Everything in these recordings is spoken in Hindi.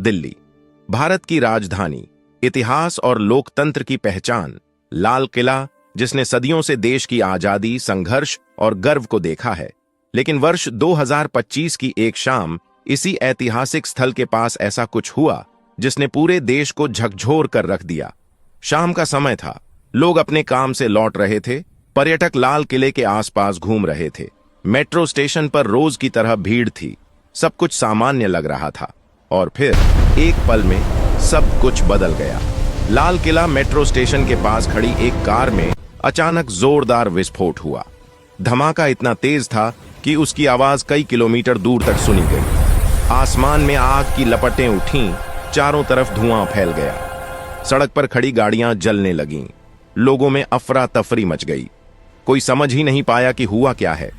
दिल्ली, भारत की राजधानी, इतिहास और लोकतंत्र की पहचान, लाल किला जिसने सदियों से देश की आजादी, संघर्ष और गर्व को देखा है। लेकिन वर्ष 2025 की एक शाम इसी ऐतिहासिक स्थल के पास ऐसा कुछ हुआ जिसने पूरे देश को झकझोर कर रख दिया। शाम का समय था, लोग अपने काम से लौट रहे थे, पर्यटक लाल किले के आसपास घूम रहे थे, मेट्रो स्टेशन पर रोज की तरह भीड़ थी, सब कुछ सामान्य लग रहा था। और फिर एक पल में सब कुछ बदल गया। लाल किला मेट्रो स्टेशन के पास खड़ी एक कार में अचानक जोरदार विस्फोट हुआ। धमाका इतना तेज था कि उसकी आवाज कई किलोमीटर दूर तक सुनी गई। आसमान में आग की लपटें उठीं, चारों तरफ धुआं फैल गया। सड़क पर खड़ी गाड़ियां जलने लगीं, लोगों में अफरा तफरी मच गई। कोई समझ ही नहीं पाया कि हुआ क्या है।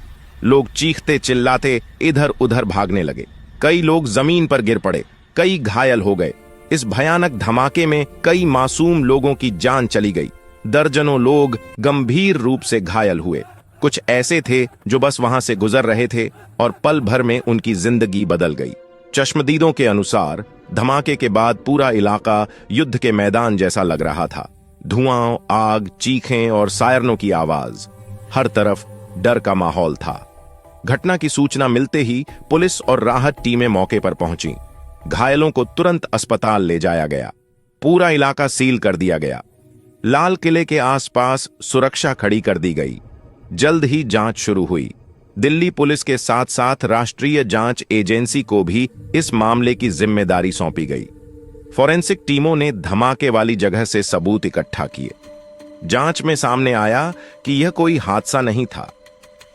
लोग चीखते चिल्लाते इधर उधर भागने लगे। कई लोग जमीन पर गिर पड़े, कई घायल हो गए। इस भयानक धमाके में कई मासूम लोगों की जान चली गई। दर्जनों लोग गंभीर रूप से घायल हुए। कुछ ऐसे थे जो बस वहां से गुजर रहे थे और पल भर में उनकी जिंदगी बदल गई। चश्मदीदों के अनुसार धमाके के बाद पूरा इलाका युद्ध के मैदान जैसा लग रहा था। धुआं, आग, चीखें और सायरनों की आवाज, हर तरफ डर का माहौल था। घटना की सूचना मिलते ही पुलिस और राहत टीमें मौके पर पहुंची। घायलों को तुरंत अस्पताल ले जाया गया। पूरा इलाका सील कर दिया गया। लाल किले के आसपास सुरक्षा खड़ी कर दी गई। जल्द ही जांच शुरू हुई। दिल्ली पुलिस के साथ साथ राष्ट्रीय जांच एजेंसी को भी इस मामले की जिम्मेदारी सौंपी गई। फॉरेंसिक टीमों ने धमाके वाली जगह से सबूत इकट्ठा किए। जांच में सामने आया कि यह कोई हादसा नहीं था।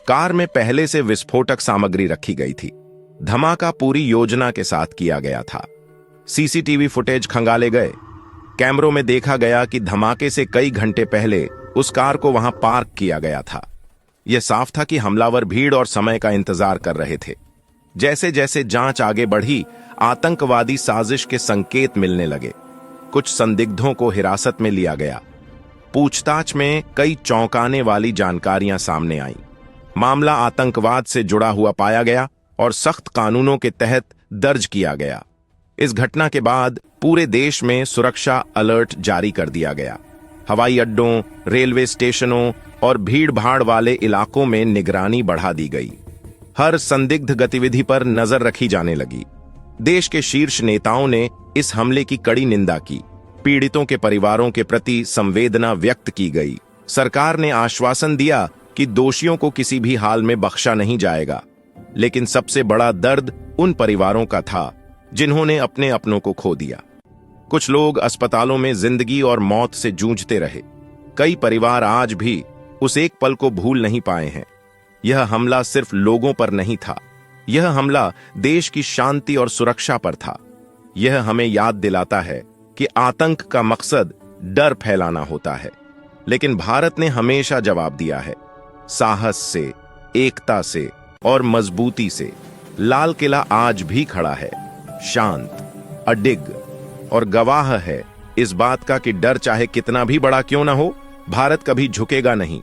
कार में पहले से विस्फोटक सामग्री रखी गई थी। धमाका पूरी योजना के साथ किया गया था। सीसीटीवी फुटेज खंगाले गए। कैमरों में देखा गया कि धमाके से कई घंटे पहले उस कार को वहां पार्क किया गया था। यह साफ था कि हमलावर भीड़ और समय का इंतजार कर रहे थे। जैसे जैसे जांच आगे बढ़ी, आतंकवादी साजिश के संकेत मिलने लगे। कुछ संदिग्धों को हिरासत में लिया गया। पूछताछ में कई चौंकाने वाली जानकारियां सामने आईं। मामला आतंकवाद से जुड़ा हुआ पाया गया और सख्त कानूनों के तहत दर्ज किया गया। इस घटना के बाद पूरे देश में सुरक्षा अलर्ट जारी कर दिया गया। हवाई अड्डों, रेलवे स्टेशनों और भीड़-भाड़ वाले इलाकों में निगरानी बढ़ा दी गई। हर संदिग्ध गतिविधि पर नजर रखी जाने लगी। देश के शीर्ष नेताओं ने इस हमले की कड़ी निंदा की। पीड़ितों के परिवारों के प्रति संवेदना व्यक्त की गई। सरकार ने आश्वासन दिया कि दोषियों को किसी भी हाल में बख्शा नहीं जाएगा। लेकिन सबसे बड़ा दर्द उन परिवारों का था जिन्होंने अपने अपनों को खो दिया। कुछ लोग अस्पतालों में जिंदगी और मौत से जूझते रहे। कई परिवार आज भी उस एक पल को भूल नहीं पाए हैं। यह हमला सिर्फ लोगों पर नहीं था, यह हमला देश की शांति और सुरक्षा पर था। यह हमें याद दिलाता है कि आतंक का मकसद डर फैलाना होता है, लेकिन भारत ने हमेशा जवाब दिया है, साहस से, एकता से और मजबूती से। लाल किला आज भी खड़ा है, शांत, अडिग और गवाह है इस बात का कि डर चाहे कितना भी बड़ा क्यों ना हो, भारत कभी झुकेगा नहीं।